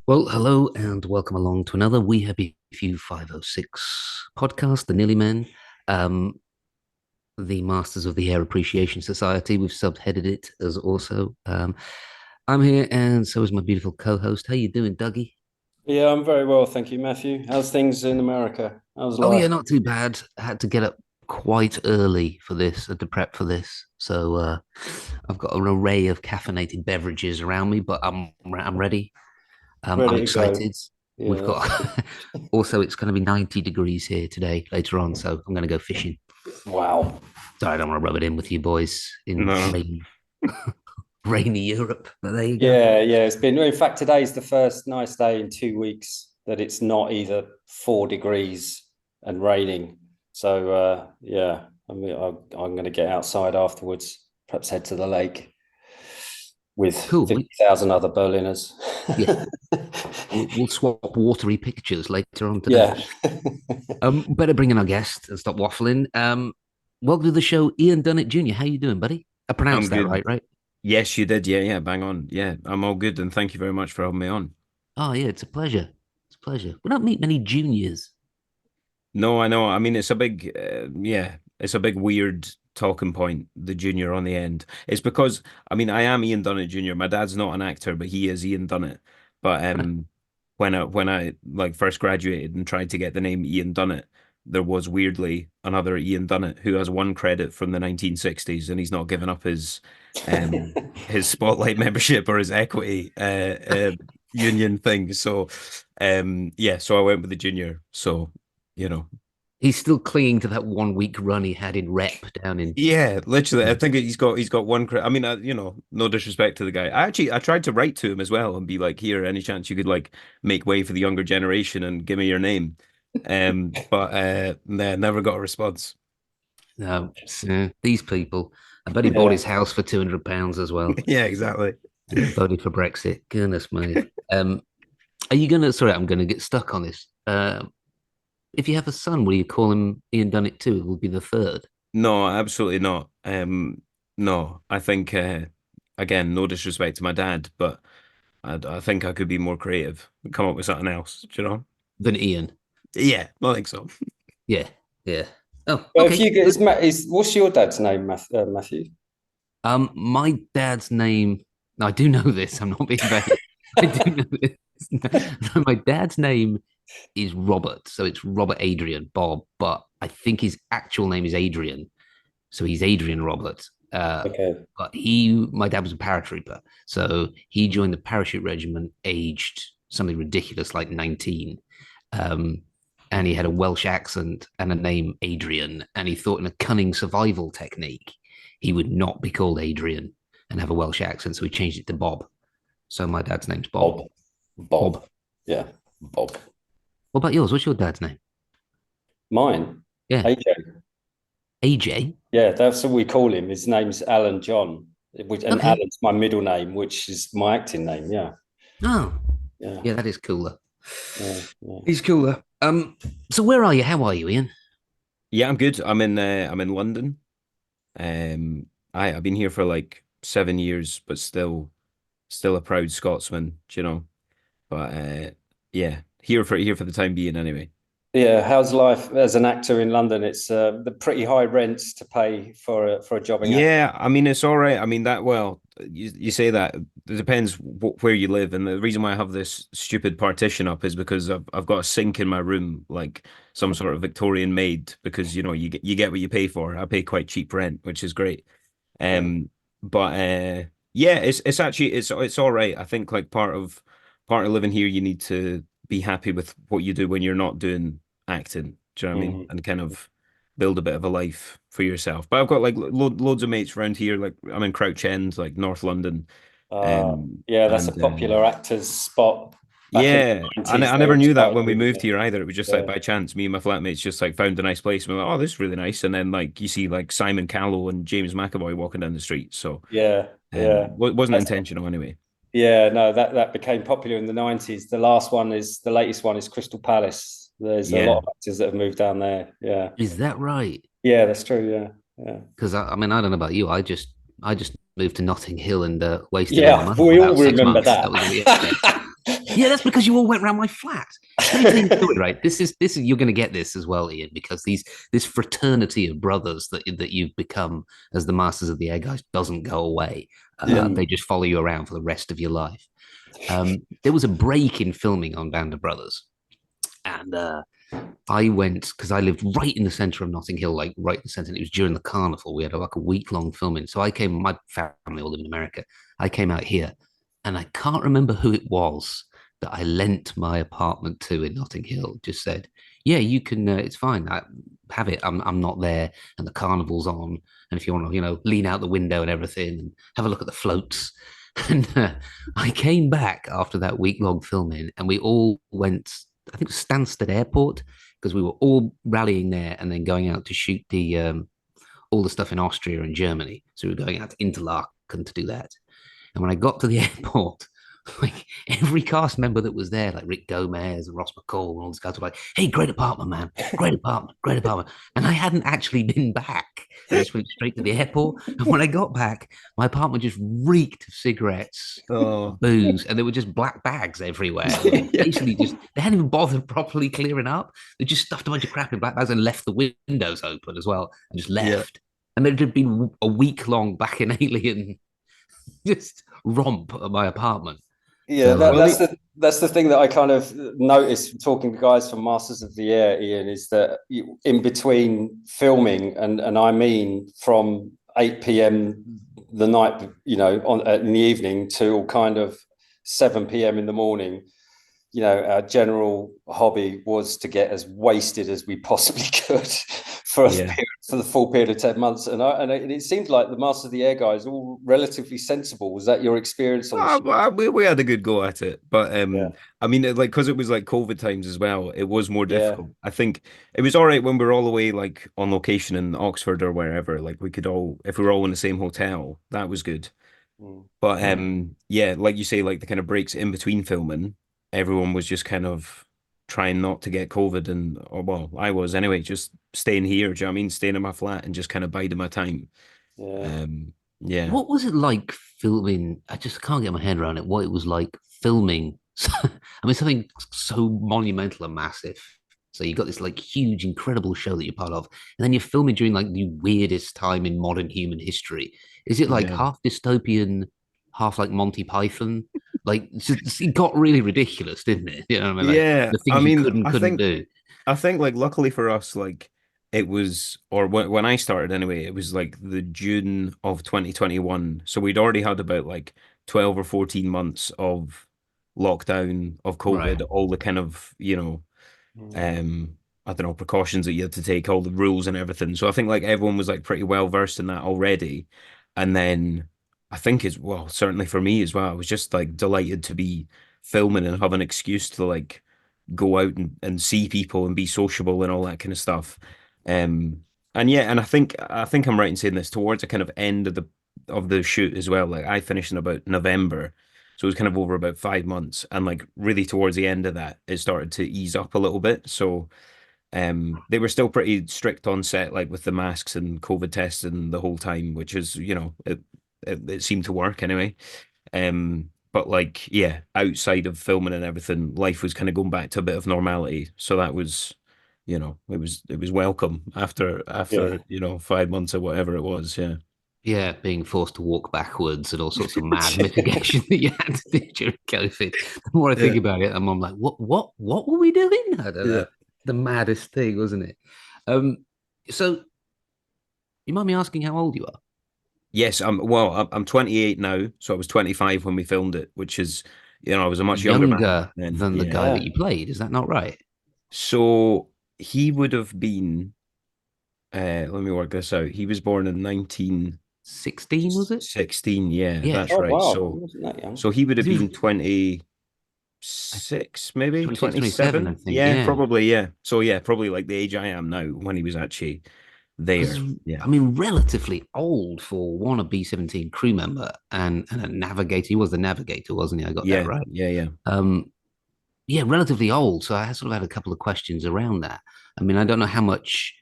Well, hello and welcome along to another We Happy Few 506 podcast, The Nearly Men, um, the Masters of the Air Appreciation Society. We've subheaded it as also. I'm here, and so is my beautiful co-host. How you doing, Dougie? Yeah, I'm very well, thank you, Matthew. How's things in America? How's Oh yeah, life? not too bad. I had to get up quite early for this, to prep for this. So I've got an array of caffeinated beverages around me, but I'm ready. I'm Ready to go. excited. We've Yeah, got that's also it's going to be 90 degrees here today later on, so I'm going to go fishing. wow. Sorry, I don't want to rub it in with you boys in No. rainy Europe, but there you go. Yeah. It's been, in fact, today's the first nice day in 2 weeks that it's not either 4 degrees and raining. So, yeah, I'm going to get outside afterwards, perhaps head to the lake with Cool. 50,000 other Berliners. Yeah, we'll swap watery pictures later on today. Yeah. Better bring in our guest and stop waffling. Welcome to the show, Ian Dunnett Jr. How you doing, buddy? I I'm pronounced that good. right, right? Yes, you did. Yeah, bang on. Yeah, I'm all good, and thank you very much for having me on. Oh yeah, it's a pleasure. It's a pleasure. We don't meet many juniors. No, I know. I mean, it's a big, yeah, it's a big weird talking point, the junior on the end. It's because, I mean, I am Ian Dunnett Jr. My dad's not an actor, but he is Ian Dunnett. But when I like first graduated and tried to get the name Ian Dunnett, there was weirdly another Ian Dunnett who has one credit from the 1960s, and he's not given up his Spotlight membership or his equity union thing. So yeah, so I went with the junior. So you know. He's still clinging to that 1 week run he had in rep down in. Yeah, literally. I think he's got one. I mean, no disrespect to the guy. I tried to write to him as well and be like, "Here, any chance you could like make way for the younger generation and give me your name?" But nah, never got a response. No, so these people. I bet he bought Yeah. his house for £200 as well. Yeah, exactly. Voted for Brexit. Goodness me. Are you gonna? Sorry, I'm gonna get stuck on this. If you have a son, will you call him Ian Dunnett too? It will be the third. No, absolutely not. No, I think again, no disrespect to my dad, but I think I could be more creative and come up with something else. Do you know? Than Ian. Yeah, I think so. Yeah, yeah. Oh, But if okay. you get, what's your dad's name, Matthew? My dad's name. I do know this. I'm not being vague. I do know this. No, my dad's name is Robert, so it's Robert Adrian Bob, but I think his actual name is Adrian, so he's Adrian Robert. Okay. But my dad was a paratrooper, so he joined the parachute regiment aged something ridiculous like 19. Um, and he had a Welsh accent and a name Adrian, and he thought in a cunning survival technique he would not be called Adrian and have a Welsh accent, so he changed it to Bob. So my dad's name's Bob. Bob. Bob. Bob. Yeah. Bob. What about yours? What's your dad's name? Mine. Yeah, AJ. AJ. Yeah, that's what we call him. His name's Alan John, and Okay. Alan's my middle name, which is my acting name. Yeah. Oh, Yeah. yeah, that is cooler. Yeah. He's cooler. So where are you? How are you, Ian? Yeah, I'm good. I'm in London. I've been here for like 7 years, but still a proud Scotsman, do you know. But yeah, here for the time being anyway. Yeah. How's life as an actor in London? It's the pretty high rents to pay for a jobbing actor. Yeah, I mean it's all right. I mean that well, you say that it depends where you live, and the reason why I have this stupid partition up is because I've got a sink in my room, like some sort of Victorian maid, because you get what you pay for. I pay quite cheap rent, which is great. Yeah. Um, but yeah, it's actually it's all right. I think like part of living here, you need to be happy with what you do when you're not doing acting. Do you know what I mean? Mhm. And kind of build a bit of a life for yourself. But I've got like loads of mates around here. Like I'm in Crouch End, like North London. Yeah, that's a And popular actor's spot back in yeah, the I, 90s. I They never all knew that started when we moving moved there. here either. It was just like Yeah. by chance, me and my flatmates just like found a nice place and we're like, oh, this is really nice. And then like you see like Simon Callow and James McAvoy walking down the street. So Yeah. Yeah. wasn't That's, intentional anyway. yeah, no, that became popular in the 90s. The latest one is Crystal Palace. There's a lot Yeah. of actors that have moved down there. Yeah. Is that right? Yeah, that's true. Yeah. Yeah. Because I mean, I don't know about you. I just moved to Notting Hill and wasted all my Yeah, money in we all about six remember months. that. That was yeah. Yeah, that's because you all went around my flat. Let me tell you a story, right? This is you're going to get this as well, Ian, because this fraternity of brothers that you've become as the Masters of the Air guys doesn't go away. Yeah. They just follow you around for the rest of your life. There was a break in filming on Band of Brothers, and I went because I lived right in the center of Notting Hill, like right in the center. And it was during the carnival. We had like a week long filming. So I came, my family all live in America. I came out here and I can't remember who it was that I lent my apartment to in Notting Hill. Just said, yeah, you can, it's fine. I have it. I'm not there and the carnival's on. And if you want to, lean out the window and everything and have a look at the floats. And I came back after that week long filming and we all went, I think it was Stansted Airport because we were all rallying there and then going out to shoot the all the stuff in Austria and Germany. So we were going out to Interlaken to do that. And when I got to the airport, like every cast member that was there, like Rick Gomez and Ross McCall and all these guys were like, "Hey, great apartment, man! Great apartment, great apartment." And I hadn't actually been back. I just went straight to the airport. And when I got back, my apartment just reeked of cigarettes, booze, and there were just black bags everywhere. Basically, just they hadn't even bothered properly clearing up. They just stuffed a bunch of crap in black bags and left the windows open as well, and just left. And there'd been a week long back in Alien just romp at my apartment. Yeah, that's the thing that I kind of noticed talking to guys from Masters of the Air, Ian, is that in between filming and I mean from 8 p.m. the night, in the evening till kind of 7 p.m. in the morning, our general hobby was to get as wasted as we possibly could for the full period of 10 months. And it seemed like the Master of the Air guys all relatively sensible. Was that your experience on the show? We had a good go at it. But I mean, like, because it was like COVID times as well, it was more difficult. I think it was all right when we were all away, like on location in Oxford or wherever. Like we could all, if we were all in the same hotel, that was good. But like you say, like the kind of breaks in between filming, everyone was just kind of trying not to get COVID well, I was anyway, just staying here, do you know what I mean? Staying in my flat and just kind of biding my time. What was it like filming? I just can't get my head around it. What it was like filming. I mean, something so monumental and massive. So you got this like huge, incredible show that you're part of, and then you're filming during like the weirdest time in modern human history. Is it like half dystopian, half like Monty Python? Like it got really ridiculous, didn't it? You know what I mean? Like, the things you couldn't do. I think like luckily for us, like it was, or when I started anyway, it was like the June of 2021. So we'd already had about like 12 or 14 months of lockdown of COVID, all the kind of, I don't know, precautions that you had to take, all the rules and everything. So I think like everyone was like pretty well versed in that already. And then I think certainly for me as well, I was just like delighted to be filming and have an excuse to like go out and see people and be sociable and all that kind of stuff. And I think I'm right in saying this towards the kind of end of the shoot as well. Like I finished in about November. So it was kind of over about 5 months. And like really towards the end of that, it started to ease up a little bit. So they were still pretty strict on set, like with the masks and COVID testing the whole time, which is, it seemed to work anyway. But like, outside of filming and everything, life was kind of going back to a bit of normality. So that was, it was welcome after 5 months or whatever it was. Yeah. Yeah, being forced to walk backwards and all sorts of mad mitigation that you had to do during COVID. The more I think about it, I'm like, what were we doing? I don't know. The maddest thing, wasn't it? So you mind me asking how old you are? Yes, I'm 28 now, so I was 25 when we filmed it, which is, I was a much younger man than the guy that you played. Is that not right? So he would have been, let me work this out. He was born in 1916, was it? 16, yeah, that's right. Wow. So he would have been 26, maybe 27. I think. Yeah, probably, yeah. So yeah, probably like the age I am now when he was actually there. Yeah. I mean, relatively old for one, a B-17 crew member and a navigator. He was the navigator, wasn't he? I got that right. Yeah. Relatively old. So I sort of had a couple of questions around that. I mean, I don't know how much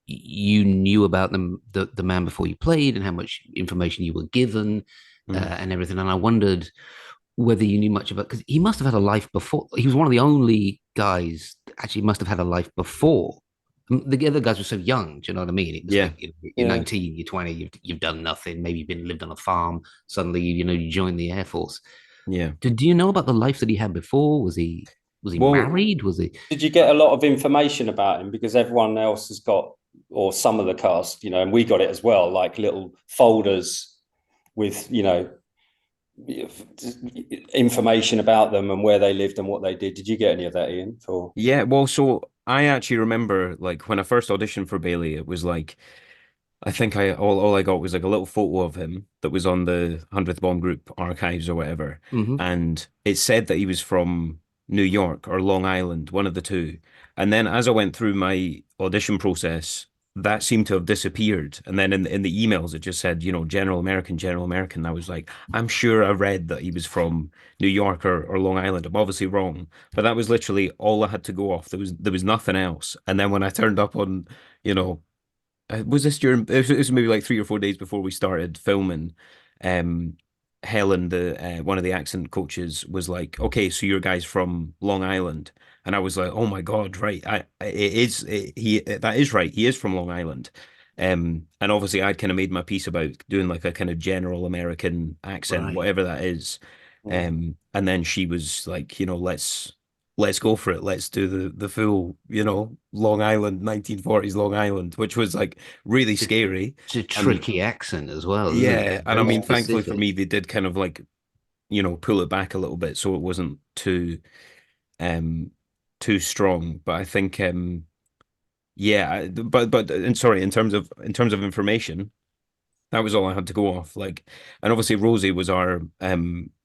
you knew about the man before you played and how much information you were given and everything. And I wondered whether you knew much about, because he must have had a life before. He was one of the only guys that actually must have had a life before. The other guys were so young. Do you know what I mean? It was Yeah. like, you're Yeah. 19, you're 20, you've done nothing. Maybe you've been lived on a farm. Suddenly, you join the Air Force. Yeah. Do you know about the life that he had before? Was he Well, married? Was he? Did you get a lot of information about him? Because everyone else has got, or some of the cast, and we got it as well, like little folders with, information about them and where they lived and what they did. Did you get any of that, Ian? Or yeah. Well, so I actually remember like when I first auditioned for Bailey, it was like I think all I got was like a little photo of him that was on the 100th Bomb Group archives or whatever, Mhm. and it said that he was from New York or Long Island, one of the two. And then as I went through my audition process, that seemed to have disappeared. And then in the emails, it just said, General American, General American. I was like, I'm sure I read that he was from New York or Long Island. I'm obviously wrong, but that was literally all I had to go off. There was nothing else. And then when I turned up on, you know was this during? It was maybe like 3 or 4 days before we started filming. Um, Helen, the one of the accent coaches, was like, "Okay, so your guy's from Long Island," and I was like, "Oh my God, right? That is right. He is from Long Island." And obviously, I'd kind of made my piece about doing like a kind of general American accent, Right. whatever that is. And then she was like, let's go for it. Let's do the full, Long Island, 1940s Long Island, which was like really It's a, scary. it's a And tricky accent as well, isn't it? yeah, and I Very mean, thankfully for specific. me, they did kind of like, pull it back a little bit so it wasn't um too strong. But I think yeah, but and sorry, in terms of information, that was all I had to go off. Like, and obviously Rosie was our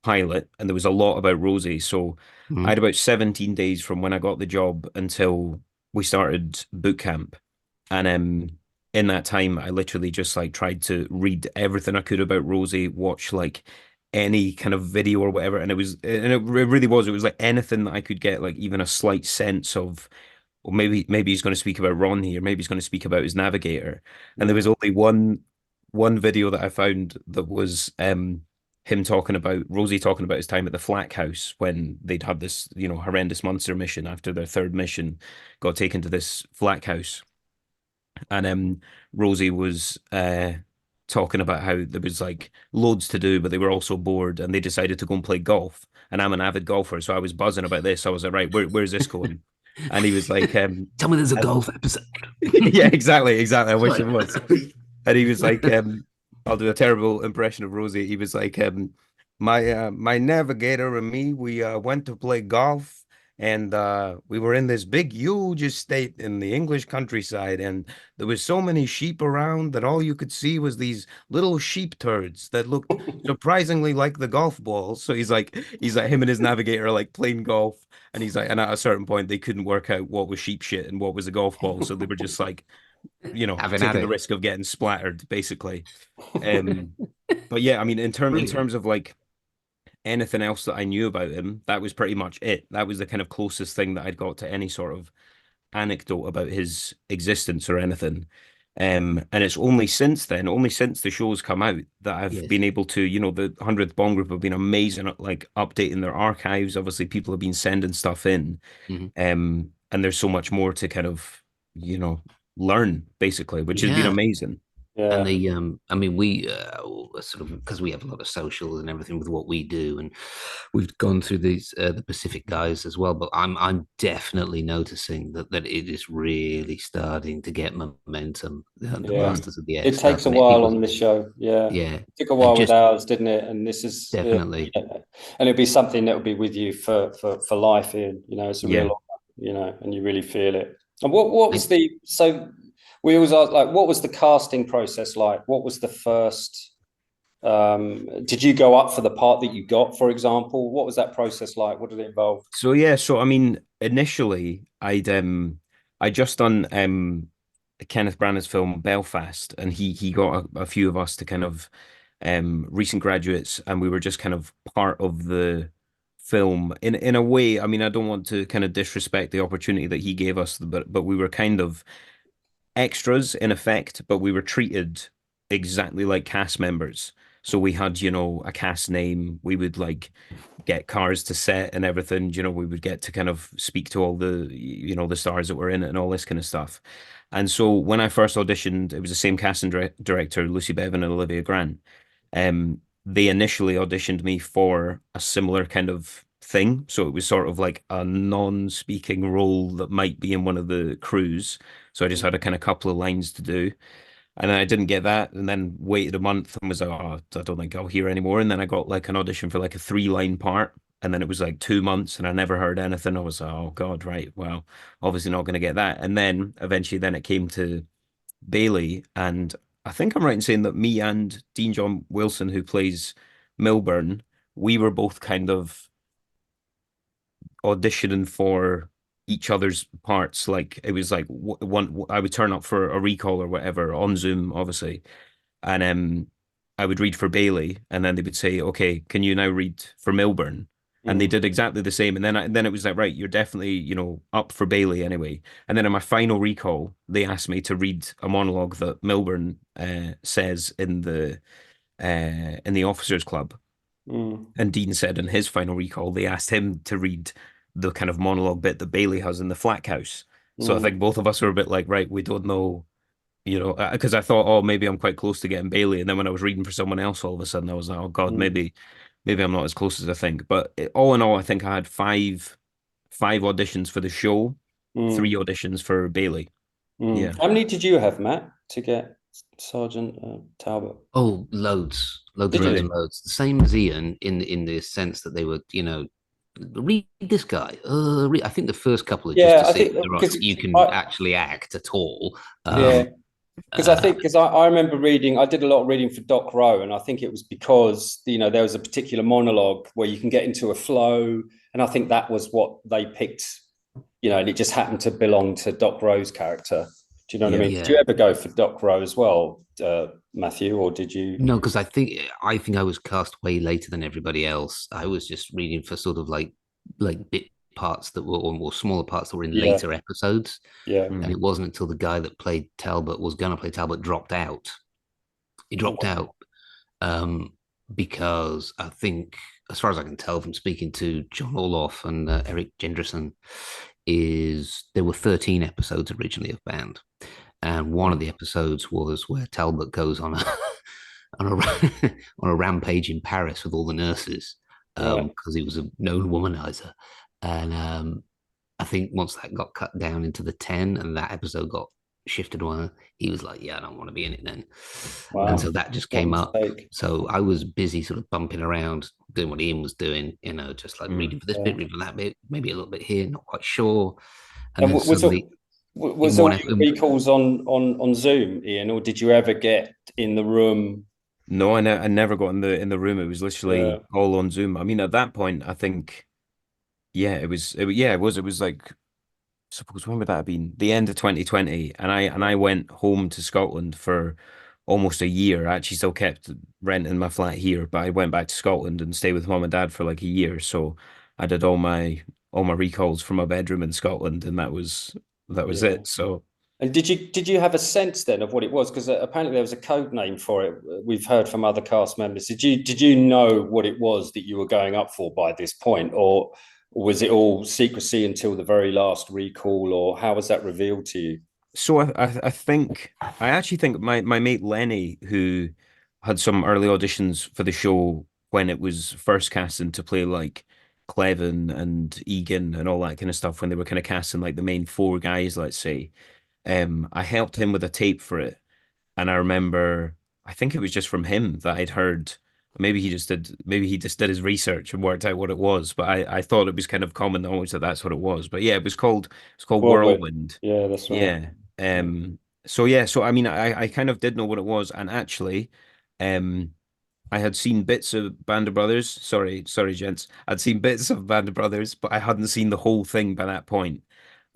pilot, and there was a lot about Rosie. So I Mhm. had about 17 days from when I got the job until we started boot camp. And in that time, I literally just like tried to read everything I could about Rosie, watch like any kind of video or whatever. And it really was, it was like anything that I could get, like even a slight sense of, or maybe he's going to speak about Ron here, maybe he's going to speak about his navigator. And there was yeah, only one video that I found that was him talking about Rosie talking about his time at the Flak House when they'd had this, horrendous monster mission after their third mission, got taken to this Flak House. And Rosie was talking about how there was like loads to do, but they were also bored and they decided to go and play golf. And I'm an avid golfer, so I was buzzing about this. I was like, right, where's this going? And he was like, Tell me there's a uh, golf episode. yeah, exactly, exactly. I wish Right. it was. And he was like, I'll do a terrible impression of Rosie. He was like, my navigator and me, we went to play golf, and we were in this big, huge estate in the English countryside, and there was so many sheep around that all you could see was these little sheep turds that looked surprisingly like the golf balls. So he's like him and his navigator are like playing golf, and he's like, and at a certain point they couldn't work out what was sheep shit and what was a golf ball, so they were just like, Having at taking the it. risk of getting splattered, basically. Um, but yeah, I mean, in Brilliant. terms of like anything else that I knew about him, that was pretty much it. That was the kind of closest thing that I'd got to any sort of anecdote about his existence or anything. And it's only since then, only since the show's come out, that I've Yes. been able to, the 100th Bond Group have been amazing at like updating their archives. Obviously, people have been sending stuff in. Mhm. And there's so much more to kind of, you know, learn basically, which has been Yeah. amazing. And yeah, I mean, we sort of, because we have a lot of socials and everything with what we do, and we've gone through these the Pacific guys as well. But I'm definitely noticing that it is really starting to get momentum. The yeah. Mm. Masters of the Air It stuff, takes a and it while people, on this show. Yeah, yeah, it took a and while with just ours, didn't it? And this is, definitely, yeah. And it'll be something that will be with you for life, Ian. It's a real Yeah. honor, and you really feel it. And what was I, the so we always ask, like, what was the casting process like? What was the first? Did you go up for the part that you got, for example? What was that process like? What did it involve? So yeah, so I mean, initially I just done Kenneth Branagh's film Belfast, and he got a few of us to kind of recent graduates, and we were just kind of part of the film in a way. I mean, I don't want to kind of disrespect the opportunity that he gave us, but we were kind of extras in effect, but we were treated exactly like cast members. So we had, a cast name. We would like get cars to set and everything. You know, we would get to kind of speak to all the, you know, the stars that were in it and all this kind of stuff. And so when I first auditioned, it was the same casting director, Lucy Bevan and Olivia Grant. They initially auditioned me for a similar kind of thing. So it was sort of like a non-speaking role that might be in one of the crews. So I just had a kind of couple of lines to do. And then I didn't get that, and then waited a month and was like, oh, I don't think I'll hear anymore. And then I got like an audition for like a 3 line part. And then it was like 2 months and I never heard anything. I was like, oh God, right. Well, obviously not going to get that. And then eventually then it came to Bailey. And I think I'm right in saying that me and Dean John Wilson, who plays Milburn, we were both kind of auditioning for each other's parts. Like it was like one, I would turn up for a recall or whatever on Zoom, obviously, and I would read for Bailey, and then they would say, "Okay, can you now read for Milburn?" And they Mm. did exactly the same. And then it was like, right, you're definitely, you know, up for Bailey anyway. And then in my final recall, they asked me to read a monologue that Milburn says in the officers' club. Mm. And Dean said in his final recall, they asked him to read the kind of monologue bit that Bailey has in the Flack House. So I Mm. think both of us were a bit like, right, we don't know, you know, because I thought, oh, maybe I'm quite close to getting Bailey. And then when I was reading for someone else, all of a sudden I was like, oh God, Mm. maybe I'm not as close as I think. But all in all, I think I had five auditions for the show, three Mm. auditions for Bailey. Mm. Yeah. How many did you have, Matt, to get Sergeant Talbot? Oh, loads, loads and Did loads you? and loads. The same as Ian in the sense that they were, you know, read this guy. I think the first couple are just Yeah, to I see think whether or not because you can I actually act at all. yeah, Uh, because I remember reading. I did a lot of reading for Doc Rowe, and I think it was because there was a particular monologue where you can get into a flow, and I think that was what they picked. And it just happened to belong to Doc Rowe's character. Do you know what I Yeah. mean? Did you yeah, ever go for Doc Rowe as well, Matthew, or did you? no, because I think I was cast way later than everybody else. I was just reading for sort of like bit parts that were or more smaller parts that were in Yeah, later episodes, yeah. and Mm. it wasn't until the guy that played Talbot was going to play Talbot dropped out. He dropped out um, because I think, as far as I can tell from speaking to John Orloff and Eric Jenderson, is there were 13 episodes originally of Band, and one of the episodes was where Talbot goes on a on a on a rampage in Paris with all the nurses Right. because he was a known womanizer, and I think once that got cut down into the 10 and that episode got shifted one, he was like, yeah, I don't want to be in it then. And so Wow. that just What a came up. mistake. So I was busy sort of bumping around, doing what Ian was doing, just like Mm. reading for this bit, Yeah. reading for that bit, maybe a little bit here, not quite sure. And And then was suddenly was in all one your episode, recalls on Zoom, Ian, or did you ever get in the room? No, I never got in the room. It was Yeah. literally all on Zoom. I mean, at that point, I think, yeah, it was like, suppose when would that have been? The end of 2020, and I went home to Scotland for almost a year. I actually still kept renting my flat here, but I went back to Scotland and stayed with mom and dad for like a year. So I did all my recalls from my bedroom in Scotland, and that was Yeah. it. So And did you have a sense then of what it was? Because apparently there was a code name for it. We've heard from other cast members. Did you know what it was that you were going up for by this point, or was it all secrecy until the very last recall, or how was that revealed to you? So I actually think my mate Lenny, who had some early auditions for the show when it was first casting to play like Clevin and Egan and all that kind of stuff, when they were kind of casting like the main four guys, let's say. I helped him with a tape for it, and I remember, I think it was just from him that I'd heard. Maybe he just did his research and worked out what it was. But I thought it was kind of common knowledge that that's what it was. But yeah, it's called Whirlwind. Whirlwind. Yeah, that's right. Yeah. So I mean, I kind of did know what it was, and actually, um, I had seen bits of Band of Brothers. Sorry, gents. I'd seen bits of Band of Brothers, but I hadn't seen the whole thing by that point.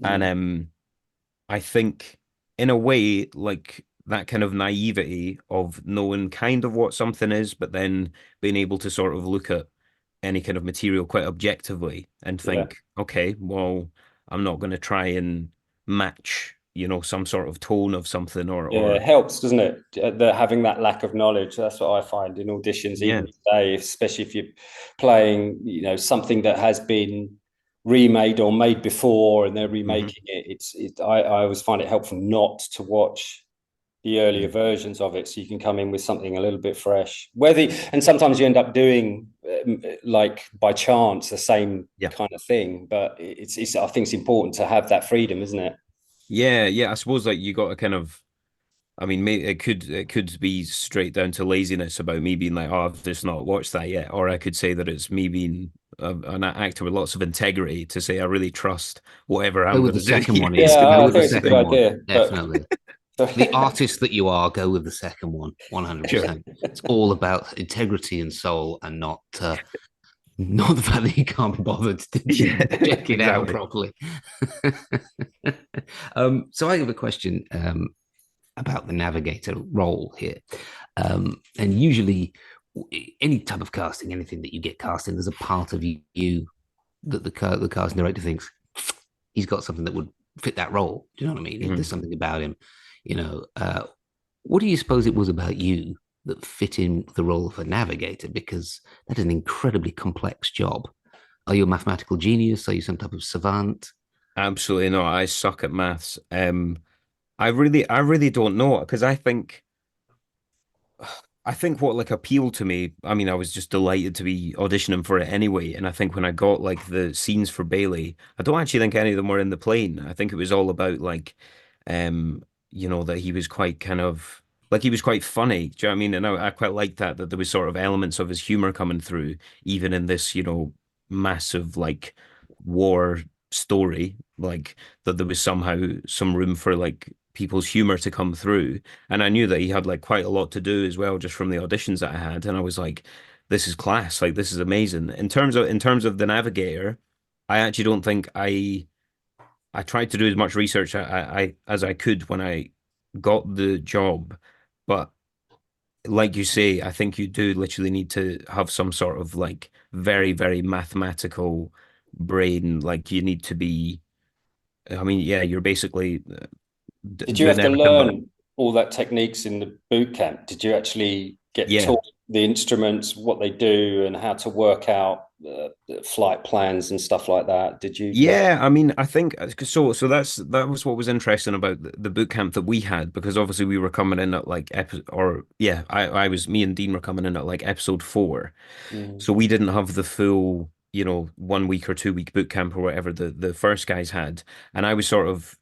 And Mm. I think in a way, like that kind of naivety of knowing kind of what something is, but then being able to sort of look at any kind of material quite objectively and Yeah. think, okay, well, I'm not going to try and match some sort of tone of something Yeah, it helps, doesn't it? Having that lack of knowledge. That's what I find in auditions, even today, especially if you're playing, something that has been remade or made before, and they're remaking it. I always find it helpful not to watch the earlier versions of it, so you can come in with something a little bit fresh. And sometimes you end up doing like by chance the same kind of thing, but it's I think it's important to have that freedom, isn't it? Yeah. I suppose like you got to kind of. I mean, it could be straight down to laziness about me being like, oh, I've just not watched that yet, or I could say that it's me being an actor with lots of integrity to say I really trust whatever I'm Go with going the to do. second one. Yeah, Go I with the think it's a good second one. idea. Definitely. The artist that you are, go with the second one, 100%. It's all about integrity and soul, and not the fact that you can't be bothered to check it out properly. So I have a question about the navigator role here. And usually, any type of casting, anything that you get cast in, there's a part of you that the casting director thinks he's got something that would fit that role. Do you know what I mean? There's something about him. What do you suppose it was about you that fit in the role of a navigator? Because that is an incredibly complex job. Are you a mathematical genius? Are you some type of savant? Absolutely not. I suck at maths. I really don't know because I think what like appealed to me, I mean, I was just delighted to be auditioning for it anyway. And I think when I got like the scenes for Bailey, I don't actually think any of them were in the plane. I think it was all about like, um, that he was quite kind of like he was quite funny. Do you know what I mean? And I quite liked that there was sort of elements of his humor coming through, even in this, massive like war story, like that there was somehow some room for like people's humor to come through. And I knew that he had like quite a lot to do as well, just from the auditions that I had. And I was like, this is class. Like this is amazing. In terms of the Navigator, I actually don't think I tried to do as much research as I could when I got the job. But like you say, I think you do literally need to have some sort of like very, very mathematical brain. Like you need to be, I mean, yeah, you're basically Did you doing have to everything. learn all that techniques in the boot camp? Did you actually get Yeah. taught the instruments, what they do, and how to work out flight plans and stuff like that? Did you? Yeah, I mean, I think so. So that was what was interesting about the boot camp that we had, because obviously we were coming in at like I was me and Dean were coming in at like episode 4, so we didn't have the full 1 week or 2 week boot camp or whatever the first guys had, and I was sort of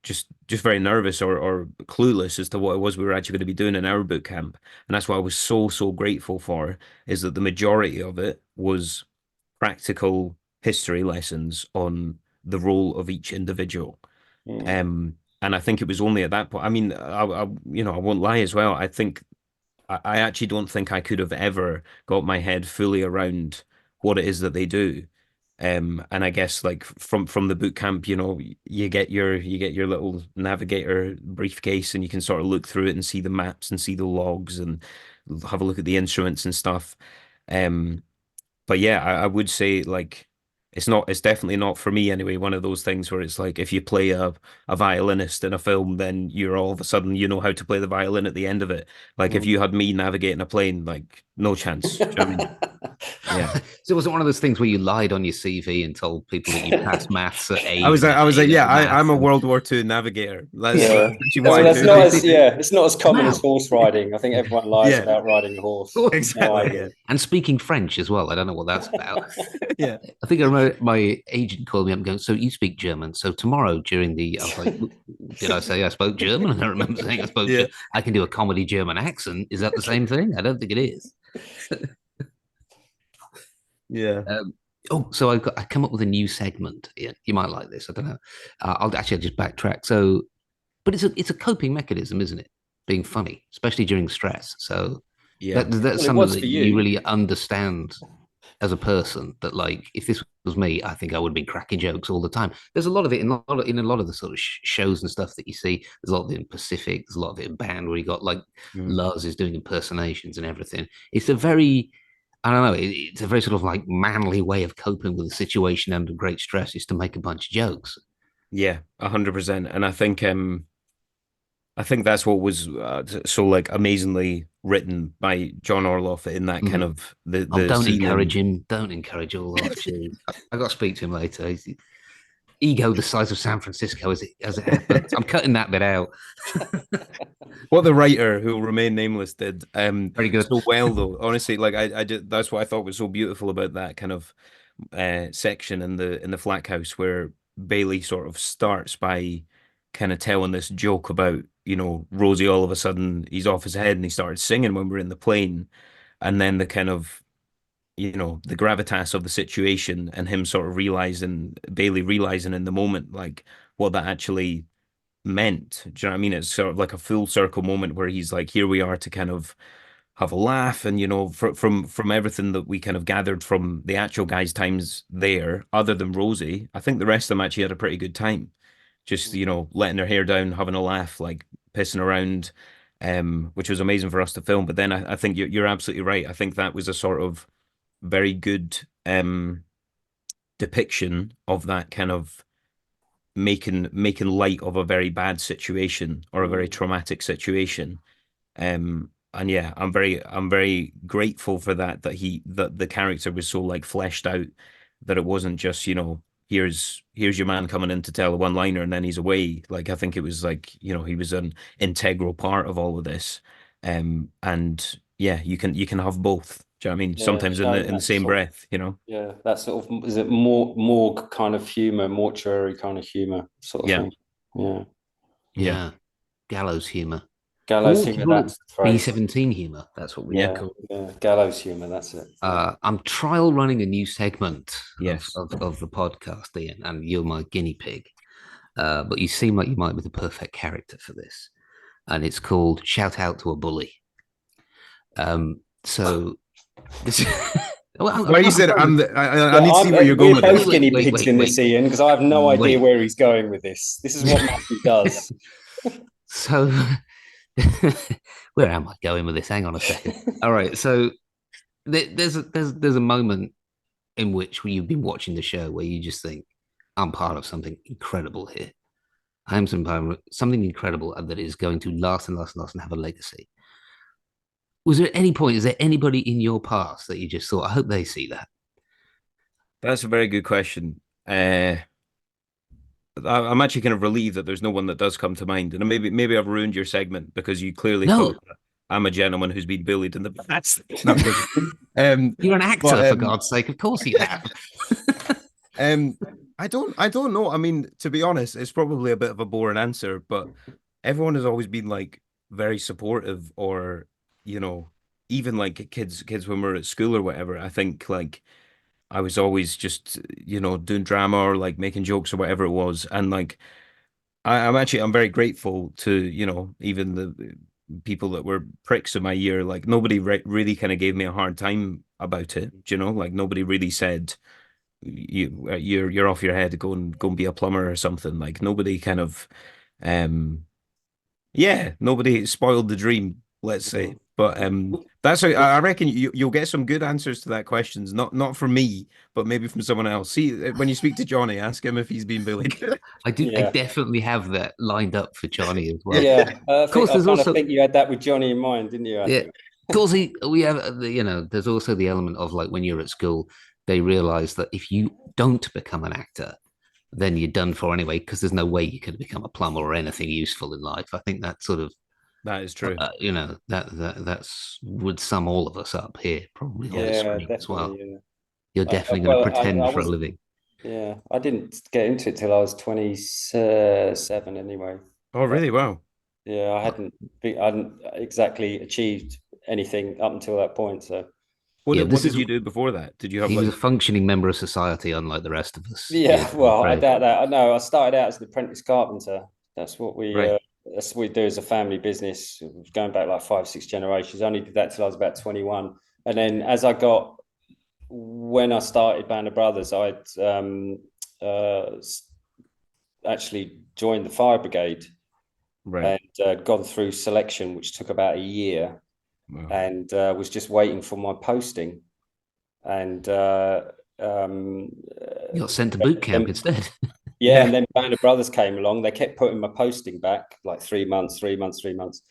just very nervous or clueless as to what it was we were actually going to be doing in our boot camp, and that's what I was so grateful for, is that the majority of it was practical history lessons on the role of each individual. And I think it was only at that point. I mean, I won't lie as well. I think I actually don't think I could have ever got my head fully around what it is that they do. And I guess like from the boot camp, you get your little navigator briefcase, and you can sort of look through it and see the maps and see the logs and have a look at the instruments and stuff. Um, but yeah, I would say like it's definitely not for me anyway, one of those things where it's like if you play a violinist in a film, then you're all of a sudden you know how to play the violin at the end of it. Like if you had me navigating a plane, like no chance. Do you know what I mean? Yeah. So was it one of those things where you lied on your CV and told people that you passed maths at A? I was like, yeah, I'm a and... World War II navigator. That's actually I what mean, I that's do. not as it's not as common as Wow. horse riding. I think everyone lies Yeah. about riding a horse. Exactly. Yeah. And speaking French as well. I don't know what that's about. Yeah. I think I remember my agent called me up and going, "So you speak German? So tomorrow during the," I was like, "Did I say I spoke German?" And I remember saying I spoke. Yeah. I can do a comedy German accent. Is that the same thing? I don't think it is. Yeah. So I come up with a new segment. Yeah, you might like this. I don't know. I'll just backtrack. So, but it's a coping mechanism, isn't it? Being funny, especially during stress. So Yeah. that's Well, it something was that for you you. really understand as a person. That like, if this was me, I think I would have been cracking jokes all the time. There's a lot of it in a lot of the sort of shows and stuff that you see. There's a lot of it in Pacific. There's a lot of it in Band where you got like Lars is doing impersonations and everything. It's a very I don't know. It's a very sort of like manly way of coping with a situation under great stress is to make a bunch of jokes. Yeah, 100%. And I think that's what was so like amazingly written by John Orloff in that kind Mhm. of Oh, the don't scene encourage in. him. Don't encourage Orloff. Gee, I got to speak to him later. Ego the size of San Francisco as it happens. I'm cutting that bit out. What the writer who will remain nameless did Very good. so well though. Honestly, like I just that's what I thought was so beautiful about that kind of section in the flat house where Bailey sort of starts by kind of telling this joke about, you know, Rosie all of a sudden he's off his head and he started singing when we're in the plane, and then the kind of, you know, the gravitas of the situation and him sort of realizing, Bailey realizing in the moment like what that actually meant. Do you know what I mean? It's sort of like a full circle moment where he's like, here we are to kind of have a laugh, and you know, from everything that we kind of gathered from the actual guys' times there, other than Rosie, I think the rest of them actually had a pretty good time. Just, you know, letting their hair down, having a laugh, like pissing around, which was amazing for us to film. But then I think you're absolutely right. I think that was a sort of very good depiction of that kind of making light of a very bad situation or a very traumatic situation. And yeah, I'm very grateful for that, that the character was so like fleshed out, that it wasn't just, you know, here's your man coming in to tell a one liner and then he's away. Like I think it was like, you know, he was an integral part of all of this. And yeah, you can have both. Do you know what I mean? Yeah, Sometimes showing in the that same sort of, breath, you know? yeah, that sort of, is it more kind of humor, mortuary kind of humor sort of Yeah. thing. Yeah. Yeah. Yeah, gallows humor. Gallows Or you humor, call it that's the phrase. B-17 humor. That's what we Yeah. call. Yeah, gallows humor, that's it. Yeah. I'm trial running a new segment Yes. of the podcast, Ian, and you're my guinea pig. But you seem like you might be the perfect character for this, and it's called "Shout Out to a Bully." So this. Well, Why you I'm said going with I Yeah, need to see where you're going we're with wait, both this. wait, guinea wait, pigs wait, in this, wait, Ian, because I have no idea wait. where he's going with this. This is what Matthew does. So, where am I going with this? Hang on a second. All right, so there's a moment in which you've been watching the show where you just think, I'm part of something incredible here. I am something incredible that is going to last and last and last and have a legacy. Was there any point? Is there anybody in your past that you just thought, I hope they see that? That's a very good question. I'm actually kind of relieved that there's no one that does come to mind, and maybe I've ruined your segment because you clearly No, thought that I'm a gentleman who's been bullied in the past. No, I'm joking. Um, you're an actor, but for God's sake. Of course you have. um, I don't know. I mean, to be honest, it's probably a bit of a boring answer, but everyone has always been like very supportive, or you know, even like kids when we're at school or whatever. I think like I was always just, you know, doing drama or like making jokes or whatever it was. And like, I'm very grateful to, you know, even the people that were pricks in my year. Like nobody really kind of gave me a hard time about it. You know, like nobody really said you're off your head, go and be a plumber or something. Like nobody kind of, um, yeah, nobody spoiled the dream, let's say. But that's how I reckon you'll get some good answers to that questions. Not from me, but maybe from someone else. See, when you speak to Johnny, ask him if he's been bullied. I Yeah. definitely have that lined up for Johnny as well. Yeah. Of course, I there's kind of also think you had that with Johnny in mind, didn't you, I yeah. think? Of course, we have you know. There's also the element of like when you're at school, they realize that if you don't become an actor, then you're done for anyway, because there's no way you can become a plumber or anything useful in life. I think that sort of, That is true. you know, that's would sum all of us up here, probably on the Yes. Yeah, screen as definitely. well. Yeah. You're definitely going to Well, I pretend for a was, living. yeah, I didn't get into it till I was 27 anyway. Oh, But really? Wow. yeah, I hadn't exactly achieved anything up until that point. So Yeah, What this did is you do before that? Did you have he was a like functioning member of society, unlike the rest of us here. yeah, I'm well, I afraid. doubt that. I know I started out as an apprentice carpenter. That's what Right. we do as a family business, going back like 5, 6 generations. I only did that till I was about 21. And then when I started Band of Brothers, I'd uh, actually joined the fire brigade right? and gone through selection, which took about a year, Wow. and was just waiting for my posting. And You got sent to boot camp then instead. Yeah, and then Band of Brothers came along. They kept putting my posting back like 3 months, 3 months, 3 months.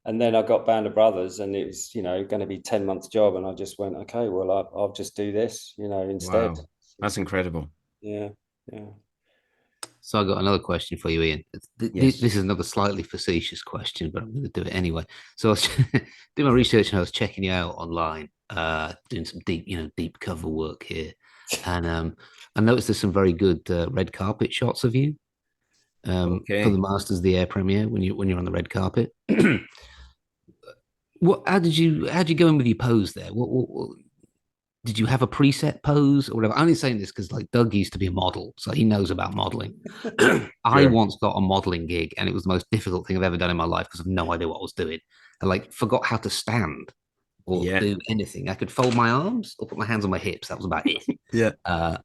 And then I got Band of Brothers, and it was, going to be 10 months job. And I just went, okay, well, I'll just do this, instead. Wow, that's incredible. Yeah, yeah. So I got another question for you, Ian. Yes. This is another slightly facetious question, but I'm going to do it anyway. So I was doing my research and I was checking you out online, doing some deep cover work here, and I noticed there's some very good red carpet shots of you for the Okay. Masters of the Air premiere when you're on the red carpet. What? How did you go in with your pose there? What did you have a preset pose or whatever? I'm only saying this because like Doug used to be a model, so he knows about modeling. I Sure. once got a modeling gig, and it was the most difficult thing I've ever done in my life because I've no idea what I was doing. I like forgot how to stand or Yeah. do anything. I could fold my arms or put my hands on my hips. That was about it. Yeah.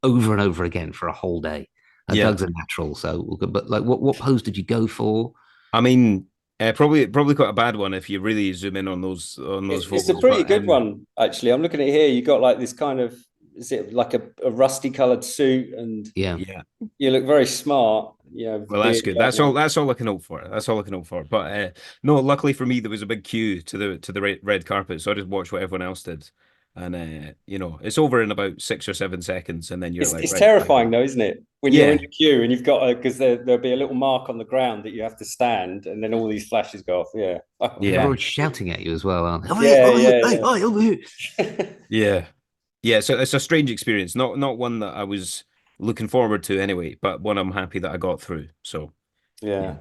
Over and over again for a whole day. Yeah. Doug's a natural, so but like, what pose did you go for? I mean, probably quite a bad one if you really zoom in on those It's a photos. pretty But good one, actually. I'm looking at it here. You got like this kind of, is it like a rusty colored suit, and Yeah, yeah. you look very smart, with the Well, that's beard good. going That's all. on. That's all I can hope for. That's all I can hope for. But no, luckily for me, there was a big queue to the red carpet, so I just watched what everyone else did, and it's over in about 6 or 7 seconds, and then you're like, It's right, terrifying though, isn't it? When you're in yeah, the queue and you've got because there'll be a little mark on the ground that you have to stand, and then all these flashes go off. Yeah. and yeah, everyone's shouting at you as well, aren't they? Oh, hey, Yeah, oh, hey, hey, yeah, hey, over here. yeah. yeah, yeah. So it's a strange experience. Not one that I was looking forward to anyway, but one I'm happy that I got through. So yeah.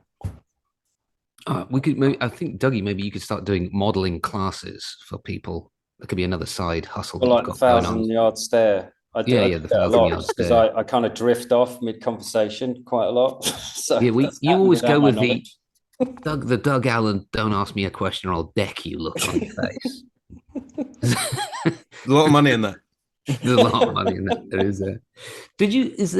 Yeah. We could maybe, I think, Dougie, maybe you could start doing modeling classes for people. That could be another side hustle Or that you've like the got going on. 1,000 yard stare. Yeah, I yeah, do the that a 1,000 lot yard just because stare. I kind of drift off mid conversation quite a lot. So Yeah, that's you happened always without go my with the knowledge. Doug Allen, don't ask me a question or I'll deck you look on your face. A lot of money in that. There's a lot of money in that. There is a. Did you is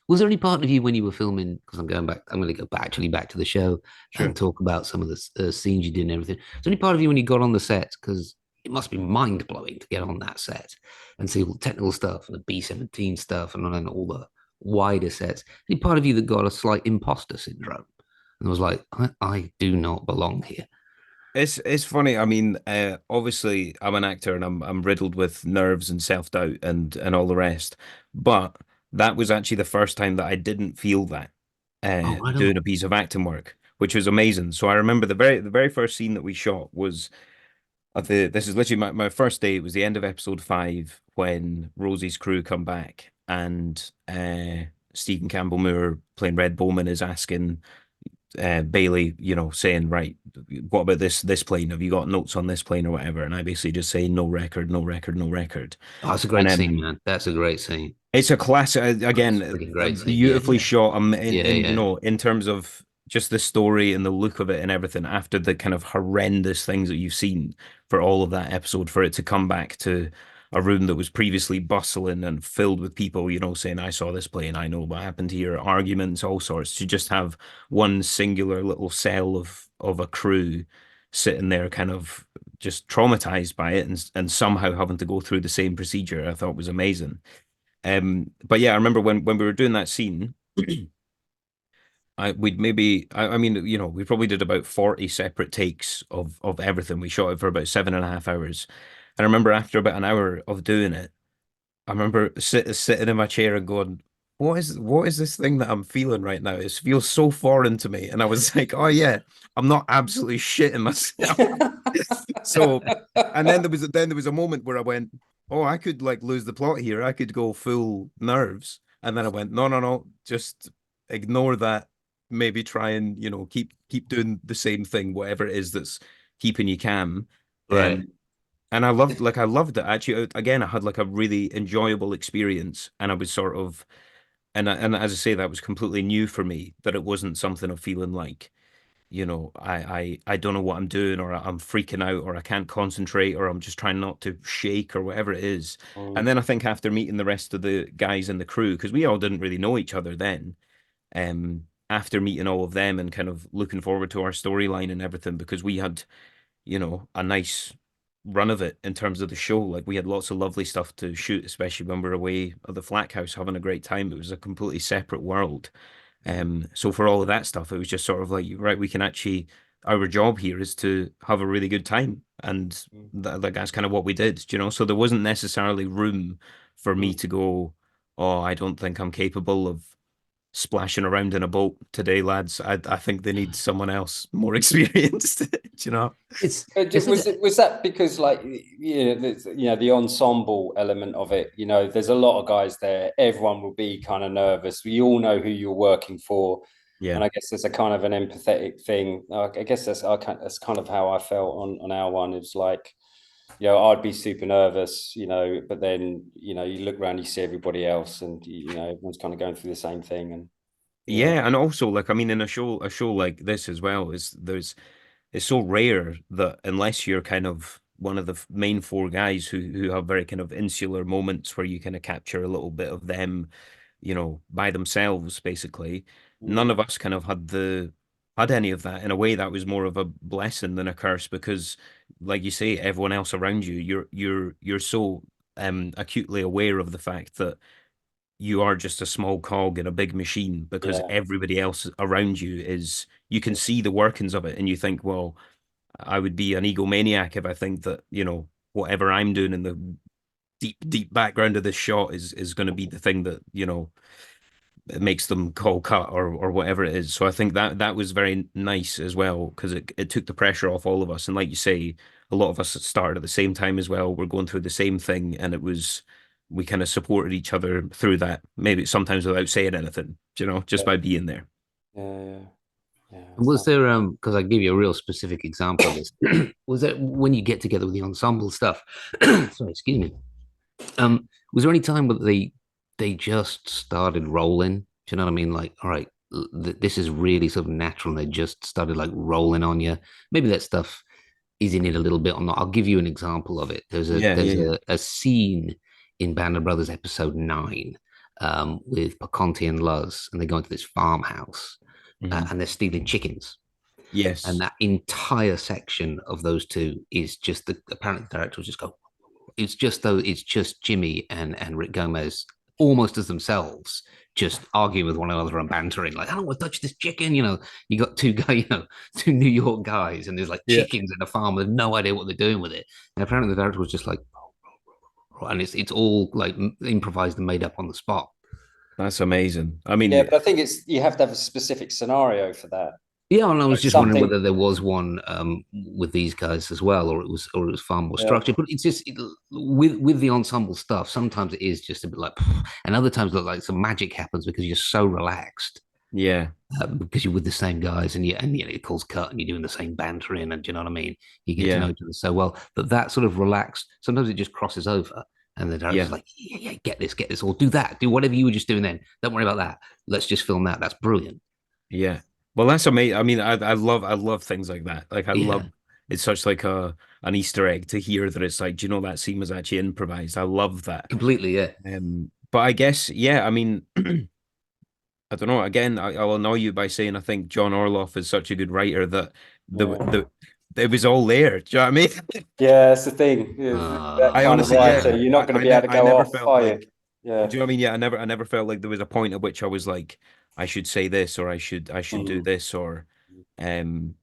Was there any part of you when you were filming? Because I'm going back. I'm going to go back actually back to the show and Sure. talk about some of the scenes you did and everything. Was there any part of you when you got on the set? Because it must be mind blowing to get on that set and see all the technical stuff and the B-17 stuff and then all the wider sets. Any part of you that got a slight imposter syndrome and was like, I do not belong here. It's funny. I mean, obviously, I'm an actor and I'm riddled with nerves and self-doubt and all the rest. But that was actually the first time that I didn't feel that Oh, right doing on. a piece of acting work, which was amazing. So I remember the very first scene that we shot was this is literally my first day. It was the end of episode 5 when Rosie's crew come back and Stephen Campbell Moore playing Red Bowman is asking Bailey, saying, right, what about this plane? Have you got notes on this plane or whatever? And I basically just say, no record, no record, no record. Oh, that's a And great scene, then man. That's a great scene. it's a classic, That's again, a freaking great scene. Yeah, beautifully yeah, shot. yeah, yeah. In terms of just the story and the look of it and everything, after the kind of horrendous things that you've seen for all of that episode, for it to come back to a room that was previously bustling and filled with people, saying, I saw this plane, I know what happened here, arguments, all sorts, to just have one singular little cell of a crew sitting there kind of just traumatized by it and somehow having to go through the same procedure, I thought was amazing. But yeah, I remember when we were doing that scene, I mean, we probably did about 40 separate takes of everything. We shot it for about 7.5 hours. And I remember after about an hour of doing it, I remember sitting in my chair and going, what is this thing that I'm feeling right now? It feels so foreign to me. And I was like, oh yeah, I'm not absolutely shitting myself. So, and then there was a moment where I went, oh, I could like lose the plot here. I could go full nerves. And then I went, no, no, no, just ignore that. Maybe try and keep doing the same thing, whatever it is that's keeping you calm. Right. And I loved it. Actually, again, I had like a really enjoyable experience, and I was sort of, and as I say, that was completely new for me. That it wasn't something of feeling like, I don't know what I'm doing, or I'm freaking out, or I can't concentrate, or I'm just trying not to shake, or whatever it is. And then I think after meeting the rest of the guys in the crew, because we all didn't really know each other then, after meeting all of them and kind of looking forward to our storyline and everything, because we had, a nice run of it in terms of the show. Like we had lots of lovely stuff to shoot, especially when we were away at the Flack House having a great time. It was a completely separate world. So for all of that stuff, it was just sort of like, right, we can actually, our job here is to have a really good time. And that's kind of what we did, you know? So there wasn't necessarily room for me to go, oh, I don't think I'm capable of splashing around in a boat today, lads. I think they need someone else more experienced, you know? It's like Was that because like the ensemble element of it? You know, there's a lot of guys there. Everyone will be kind of nervous. We all know who you're working for, Yeah. and I guess there's a kind of an empathetic thing. I guess that's kind of how I felt on our one. It's like, I'd be super nervous, but then you look around, you see everybody else, and everyone's kind of going through the same thing, and yeah, Yeah, and also like I mean in a show like this as well is there's it's so rare that unless you're kind of one of the main four guys who have very kind of insular moments where you kind of capture a little bit of them, by themselves, basically. None mm, of us kind of had any of that. In a way, that was more of a blessing than a curse because, like you say, everyone else around you, you're so acutely aware of the fact that you are just a small cog in a big machine because yeah, everybody else around you you can see the workings of it and you think, well, I would be an egomaniac if I think that, whatever I'm doing in the deep, deep background of this shot is going to be the thing that, it makes them call cut or whatever it is. So I think that was very nice as well because it took the pressure off all of us. And like you say, a lot of us started at the same time as well. We're going through the same thing, and we kind of supported each other through that. Maybe sometimes without saying anything, just yeah, by being there. yeah, yeah, yeah. was there because I give you a real specific example of this. Was there when you get together with the ensemble stuff? Sorry, excuse me. Was there any time where they just started rolling? Do you know what I mean? Like, all right, this is really sort of natural, and they just started like rolling on you. Maybe that stuff is in it a little bit or not. I'll give you an example of it. There's a Yeah, yeah, there's yeah. a scene in Band of Brothers episode 9 with Paconti and Luz, and they go into this farmhouse Hmm. and they're stealing chickens. And Yes. that entire section of those two is just apparently the director will just go, it's just though it's just Jimmy and Rick Gomez almost as themselves just arguing with one another and bantering like I don't want to touch this chicken. You got two guys, two New York guys, and there's like Yeah. chickens in a farm with no idea what they're doing with it. And apparently the director was just like, and it's all like improvised and made up on the spot. That's amazing. I Yeah, mean, but I think you have to have a specific scenario for that. Yeah, and I was Like just wondering something, whether there was one with these guys as well, or it was far more yeah, structured. But it's just with the ensemble stuff. Sometimes it is just a bit like, and other times look like some magic happens because you're so relaxed yeah, because you're with the same guys and it calls cut and you're doing the same bantering and do you know what I mean? You get to know yeah, each other so well that sort of relaxed. Sometimes it just crosses over, and the director's yeah, like, yeah, get this, or do that, do whatever you were just doing then. Don't worry about that. Let's just film that. That's brilliant. yeah. Well, that's amazing. I mean, I love things like that. Like I Yeah, love it's such like an Easter egg to hear that it's like, do you know that scene was actually improvised? I love that. completely. Yeah. But I guess, yeah, I mean, I don't know. Again, I'll annoy you by saying I think John Orloff is such a good writer that yeah. the it was all there. Do you know what I mean? Yeah, that's the thing. That I kind of honestly, writer, yeah, you're not going to be able to I go never off, felt are you? like, do Yeah. you know what I mean? Yeah, I never felt like there was a point at which I was like, I should say this or I should do Mm, this or, um,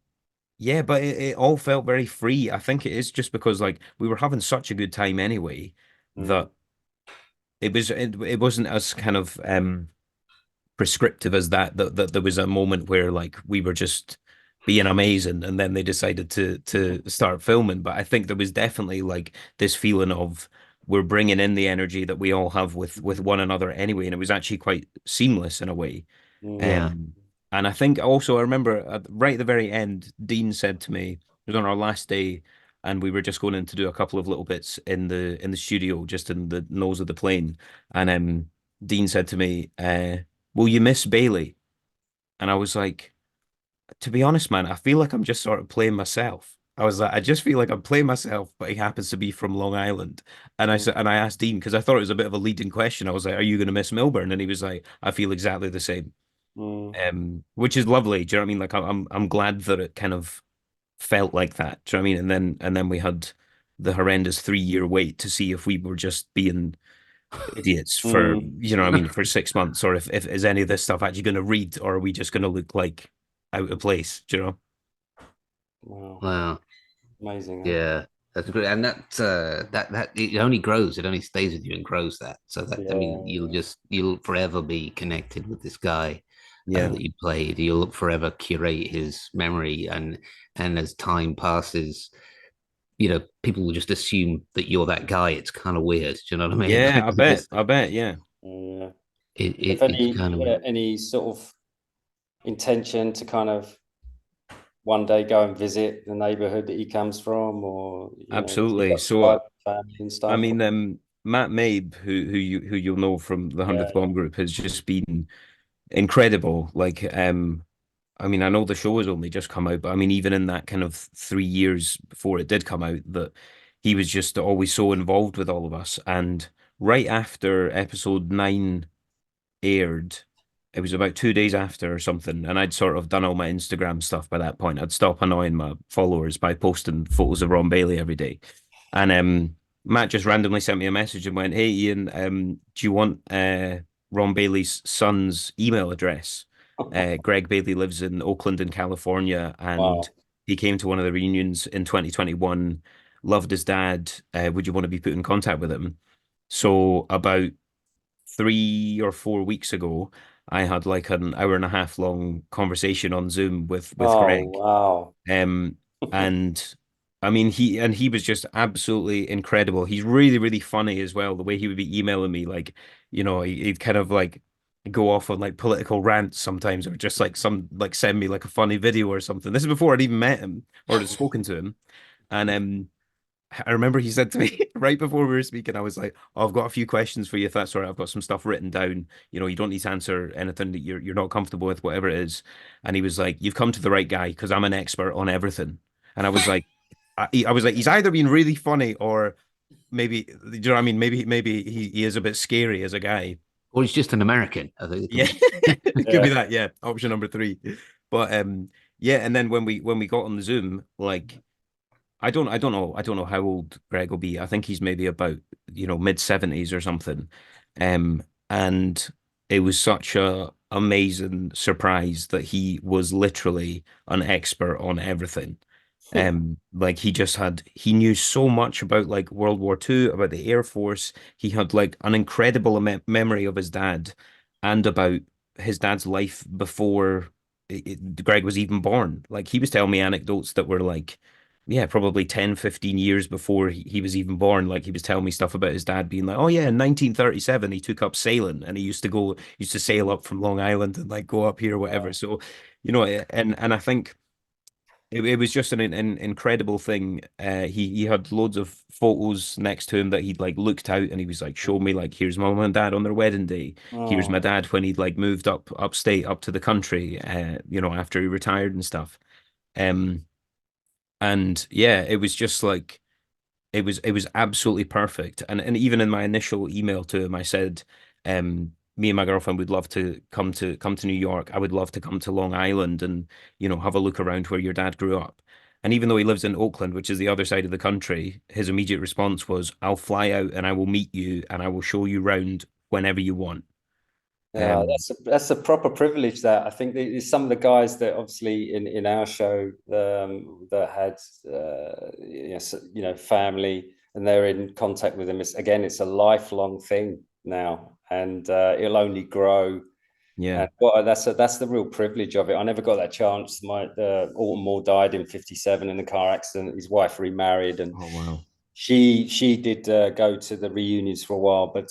yeah, but it all felt very free. I think it is just because like we were having such a good time anyway mm, that it wasn't as kind of prescriptive as that there was a moment where like we were just being amazing and then they decided to start filming. But I think there was definitely like this feeling of we're bringing in the energy that we all have with one another anyway, and it was actually quite seamless in a way. mm, Yeah. um and I think also I remember right at the very end Dean said to me, it was on our last day and we were just going in to do a couple of little bits in the studio just in the nose of the plane, and Dean said to me, will you miss Bailey? And I was like, to be honest, man, I feel like I'm just sort of playing myself. I was like, I just feel like I'm playing myself, but he happens to be from Long Island. And I mm, said, and I asked Dean because I thought it was a bit of a leading question. I was like, "Are you going to miss Milburn?" And he was like, "I feel exactly the same," mm. which is lovely. Do you know what I mean? Like, I'm glad that it kind of felt like that. Do you know what I mean? And then we had the horrendous 3 year wait to see if we were just being idiots for, Mm. you know what I mean, for 6 months, or if is any of this stuff actually going to read, or are we just going to look like out of place, do you know? Wow. Wow. Amazing, huh? Yeah, that's great, and that it only grows. It only stays with you and grows that. So that I mean, Yeah. you'll forever be connected with this guy Yeah. that you played. You'll forever curate his memory, and as time passes, people will just assume that you're that guy. It's kind of weird. Do you know what I mean? Yeah, Like I bet. this, I bet. Yeah. Yeah. it's kind of weird. Any sort of intention to kind of one day go and visit the neighborhood that he comes from, or keep Absolutely. up to date So, with family and I stuff? mean, Matt Mabe, who you'll know from the Yeah, 100th Bomb Group, has just been incredible. Like, I mean, I know the show has only just come out, but I mean, even in that kind of 3 years before it did come out, that he was just always so involved with all of us. And right after episode 9 aired, it was about 2 days after or something, and I'd sort of done all my Instagram stuff by that point. I'd stop annoying my followers by posting photos of Ron Bailey every day. And Matt just randomly sent me a message and went, "Hey Ian, do you want Ron Bailey's son's email address? yeah. Greg Bailey lives in Oakland in California, and Wow. he came to one of the reunions in 2021. Loved his dad. Would you want to be put in contact with him?" So about 3 or 4 weeks ago, I had like an hour and a half long conversation on Zoom with Oh, Greg. wow. Um, and I mean, he was just absolutely incredible. He's really, really funny as well. The way he would be emailing me, like, he'd kind of like go off on like political rants sometimes, or just like send me like a funny video or something. This is before I'd even met him or had spoken to him. And I remember he said to me right before we were speaking, I was like, "Oh, I've got a few questions for you if that's all right. I've got some stuff written down. You don't need to answer anything that you're not comfortable with, whatever it is." And he was like, "You've come to the right guy because I'm an expert on everything." And I was like, I was like, he's either been really funny or maybe, do you know what I mean? Maybe he is a bit scary as a guy. Or he's just an American. I think it could Yeah, be. it could be Yeah. that. Yeah, option number three. But yeah, and then when we got on the Zoom, like. I don't know how old Greg will be. I think he's maybe about, mid 70s or something. And it was such a amazing surprise that he was literally an expert on everything. Like he knew so much about like World War II, about the Air Force. He had like an incredible memory of his dad and about his dad's life before Greg was even born. Like he was telling me anecdotes that were like, yeah, probably 10, 15 years before he was even born. Like he was telling me stuff about his dad being like, oh yeah, in 1937 he took up sailing and he used to sail up from Long Island and like go up here, whatever. Wow. So, and I think it was just an incredible thing. He had loads of photos next to him that he'd like looked out and he was like, show me like, here's mom and dad on their wedding day. Here's my Oh, dad when he'd like moved upstate up to the country, after he retired and stuff. Um, and yeah, it was just like it was absolutely perfect. And even in my initial email to him, I said, me and my girlfriend would love to come to New York. I would love to come to Long Island and, have a look around where your dad grew up. And even though he lives in Oakland, which is the other side of the country, his immediate response was, I'll fly out and I will meet you and I will show you round whenever you want. yeah, Um, that's a proper privilege. That I think there's some of the guys that obviously in our show that had family and they're in contact with them. It's a lifelong thing now, and it'll only grow. yeah. And well, that's the real privilege of it. I never got that chance. My Alton Moore died in '57 in a car accident. His wife remarried, and Oh, wow. she did go to the reunions for a while, but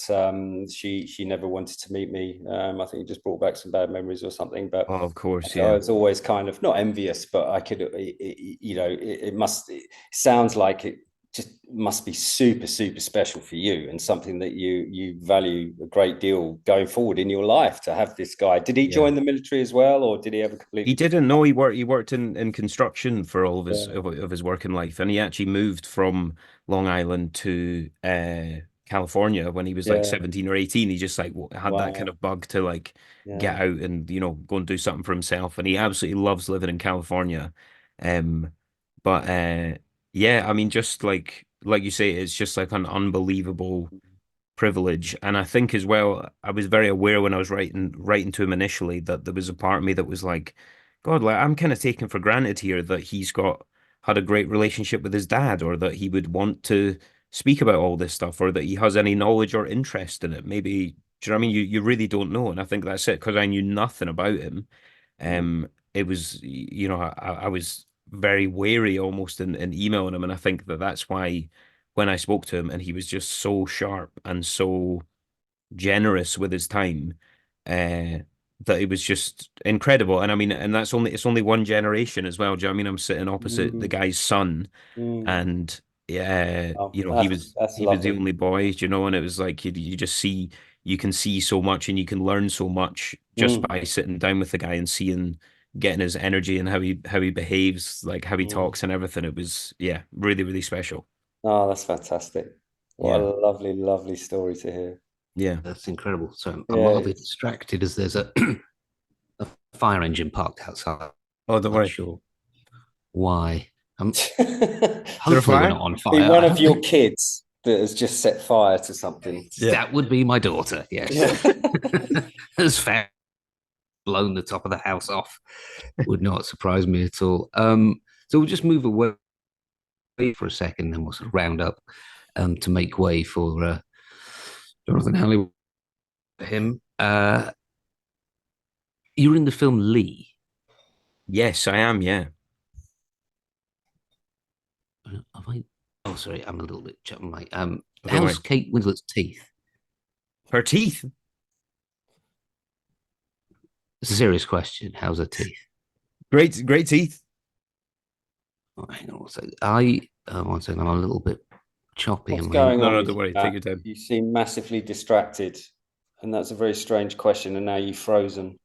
she never wanted to meet me. I think it just brought back some bad memories or something. But Oh, of course. I Yeah. was always kind of not envious, but I could, it sounds like it just must be super, super special for you and something that you value a great deal going forward in your life to have this guy. Did he Yeah. join the military as well, or did he have a He completely different? didn't know he worked in construction for all of his Yeah, of his working life, and he actually moved from Long Island to California when he was like yeah, 17 or 18. He just like had that kind wow, of bug to like get yeah, out and go and do something for himself, and he absolutely loves living in California. Um, but yeah, I mean, just like like you say, it's just like an unbelievable privilege. And I think as well, I was very aware when I was writing to him initially that there was a part of me that was like, God, like I'm kind of taking for granted here that he's got had a great relationship with his dad, or that he would want to speak about all this stuff, or that he has any knowledge or interest in it. Maybe, do you know what I mean? You really don't know. And I think that's it, because I knew nothing about him. It was, I was very wary almost in emailing him. And I think that that's why when I spoke to him and he was just so sharp and so generous with his time, uh, that it was just incredible. And I mean, and it's only one generation as well. Do you know what I mean? I'm sitting opposite the Mm, guy's son, mm. and yeah, Oh, that's he was the lovely. only boy, you know, and it was like you just see you can see so much and you can learn so much just Mm, by sitting down with the guy and seeing getting his energy and how he behaves, like how he mm. talks and everything. It was yeah, really, really special. Oh, that's fantastic. What a Yeah. lovely, lovely story to hear. Yeah. That's incredible. So I'm Yeah, mildly it's distracted as there's a fire engine parked outside. Oh, don't Not worry. sure why. There a Hopefully we're fire? not on be fire. one of your kids that has just set fire to something. Yeah. That would be my daughter. Yes, Yeah. has blown the top of the house off. Would not surprise me at all. So we'll just move away for a second, then we'll sort of round up to make way for Jonathan Halley. Him. You're in the film Lee. Yes, I am. Yeah. Have I? Oh, sorry, I'm a little bit. My Oh, don't how's worry. Kate Winslet's teeth? Her teeth. It's a serious question. How's her teeth? Great, great teeth. Oh, hang on one second. I'm a little bit choppy What's in my. going No, on no, with don't you, worry. Take Matt? your time. You seem massively distracted, and that's a very strange question. And now you've frozen.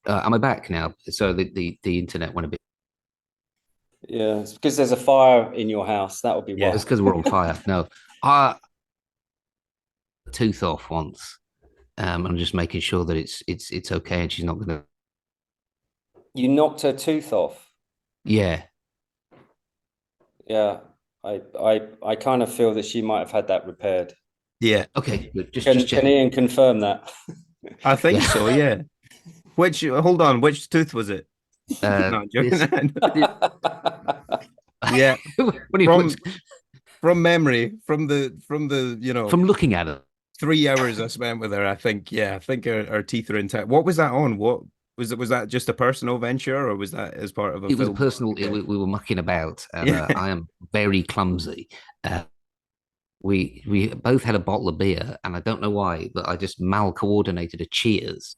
Am I back now? So the internet went a bit. Yeah, it's because there's a fire in your house. That would be Yeah. why. It's because we're on fire. No, I tooth off once. I'm just making sure that it's okay, and she's not gonna. You knocked her tooth off. Yeah. Yeah, I kind of feel that she might have had that repaired. Yeah. Okay. Good. Just Can checking. Ian confirm that? I think Yeah. so. Yeah. Which, hold on, which tooth was it? No, I'm joking. This. Yeah. When he From puts from memory, from the, from looking at it, 3 hours I spent with her, I think, yeah, I think her teeth are intact. What was that on? What was it? Was that just a personal venture, or was that as part of a it was a film? personal. Okay. We were mucking about, and Yeah. I am very clumsy. We both had a bottle of beer, and I don't know why, but I just mal coordinated a cheers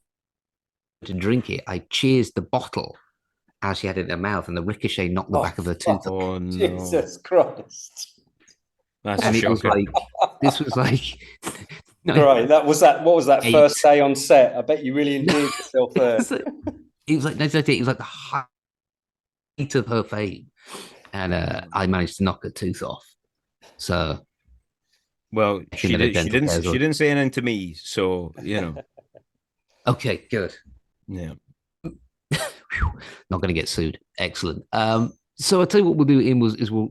to drink it. I cheers the bottle as she had it in her mouth, and the ricochet knocked the Oh, back of her tooth fuck. off. Oh no. Jesus Christ. That's a And it was shocker. like this was like Right, that was that. What was that eight. first day on set? I bet you really enjoyed yourself It there. was like, it was like the height of her fame, and I managed to knock her tooth off. So Well, thinking that a dental care she didn't say anything to me, so okay, good. yeah. Not going to get sued. Excellent. So I'll tell you what we'll do. We'll.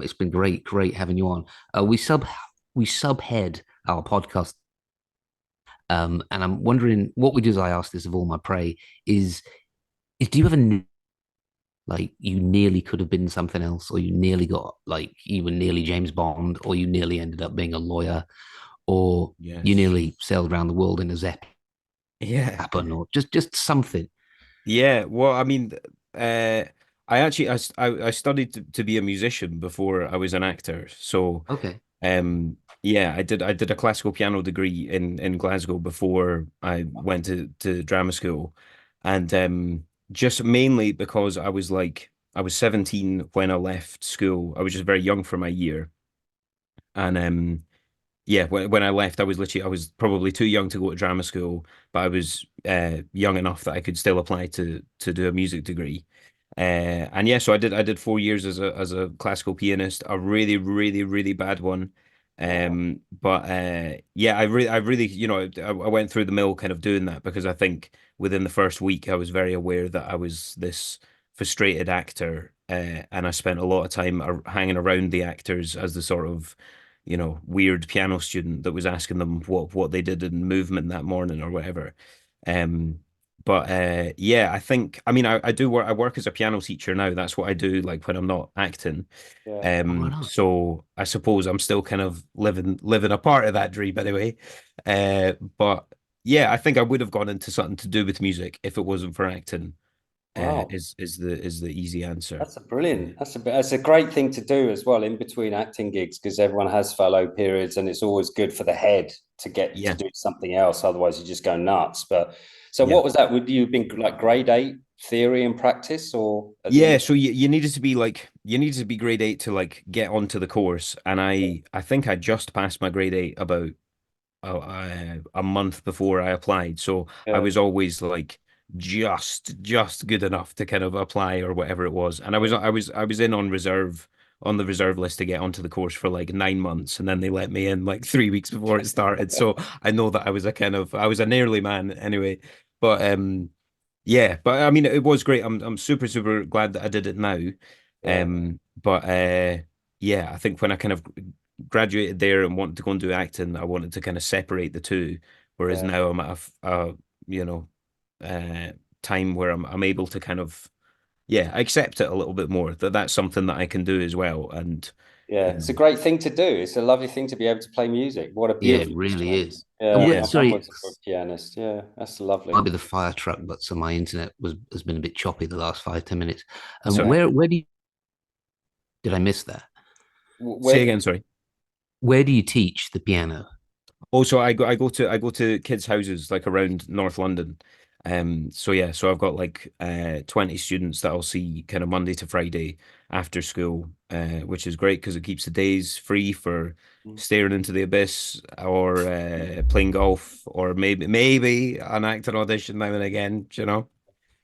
It's been great having you on. We subhead our podcast. And I'm wondering what we do. Is I ask this of all my prey is do you ever like you nearly could have been something else, or you nearly got like you were nearly James Bond, or you nearly ended up being a lawyer, or you Yes. nearly sailed around the world in a Zeppelin, Yeah. or just something. Yeah, well, I mean, I actually I studied to be a musician before I was an actor. So, Okay. yeah, I did a classical piano degree in Glasgow before I went to drama school, and just mainly because I was 17 when I left school. I was just very young for my year, and yeah, when I left, I was probably too young to go to drama school, but I was young enough that I could still apply to do a music degree. And yeah, so I did 4 years as a classical pianist, a really, really, really bad one. Oh, But yeah, I really, I went through the mill kind of doing that because I think within the first week I was very aware that I was this frustrated actor and I spent a lot of time hanging around the actors as the sort of, weird piano student that was asking them what they did in movement that morning or whatever. Um, but yeah, I think, I mean, I work as a piano teacher now. That's what I do, like when I'm not acting. Yeah. Oh, right on. So I suppose I'm still kind of living a part of that dream anyway. But yeah, I think I would have gone into something to do with music if it wasn't for acting. Wow. Is the easy answer. That's a brilliant. That's a great thing to do as well in between acting gigs, because everyone has fallow periods, and it's always good for the head to get to Yeah, do something else. Otherwise, you just go nuts. But so, yeah. what was that? Would you have been like grade 8 theory and practice, or at the Yeah, end? so you needed to be grade 8 to like get onto the course, and I think I just passed my grade 8 about a month before I applied. So I Yeah. was always like just good enough to kind of apply or whatever it was. And I was in on the reserve list to get onto the course for like 9 months, and then they let me in like 3 weeks before it started. So I know that I was an early man anyway. But yeah, but I mean it was great. I'm super, super glad that I did it now. Yeah. But yeah, I think when I kind of graduated there and wanted to go and do acting, I wanted to kind of separate the two. Whereas Yeah. now I'm at you know, uh, time where I'm able to kind of, yeah, accept it a little bit more, that that's something that I can do as well. And Yeah, it's a um, great thing to do. It's a lovely thing to be able to play music. What a Yeah, it beautiful really instrument. is. And Yeah, where, yeah, my mum sorry, was a pianist. Yeah, that's lovely. might be the fire truck, but so my internet has been a bit choppy the last 5-10 minutes. sorry. Where do you, did I miss that? Say Where? again, sorry. Where do you teach the piano? Also, I go to kids' houses like around North London. So yeah, so I've got like 20 students that I'll see kind of Monday to Friday after school, which is great because it keeps the days free for staring into the abyss or playing golf or maybe an acting audition now and again, you know.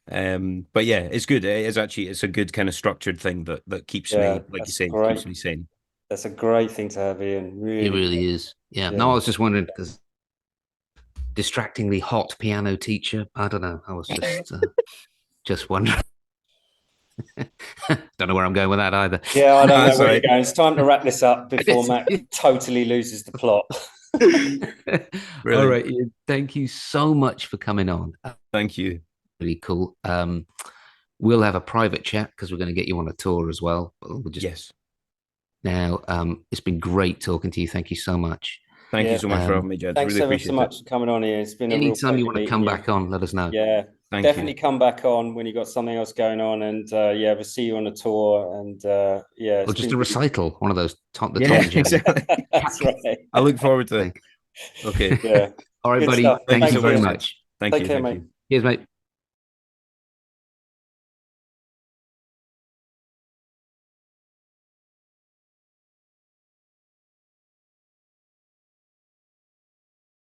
But yeah, it's good. It's a good kind of structured thing that keeps Yeah, me, like you that's say, great. keeps me sane. That's a great thing to have, Ian. It Really. really is. Yeah. Yeah. No, I was just wondering because distractingly hot piano teacher. I don't know. I was just wondering. Don't know where I'm going with that either. Yeah, I don't know That's all where you're right. going. It's time to wrap this up before Matt totally loses the plot. All Brilliant. right, Ian, thank you so much for coming on. Thank you. Really cool. We'll have a private chat because we're going to get you on a tour as well. We'll just Yes. now. It's been great talking to you. Thank you so much. Thank you Yeah. so much for having me, gents. Thanks Really ever so appreciate it. much for coming on here. It's been a real Anytime you pleasure want to meeting come you. back on, let us know. Yeah, Thank definitely you. come back on when you got something else going on, and yeah, we'll see you on a tour. And yeah, Or it's just been a really. recital, one of those the Tom Yeah, and Jerry. exactly. That's right. I look forward to it. Thing. Okay. Yeah, All right, good buddy. stuff. Thank you Thank you so Thanks, very much, Ian. gents. much. Thank Take you. care, Thank mate. you. Cheers, mate.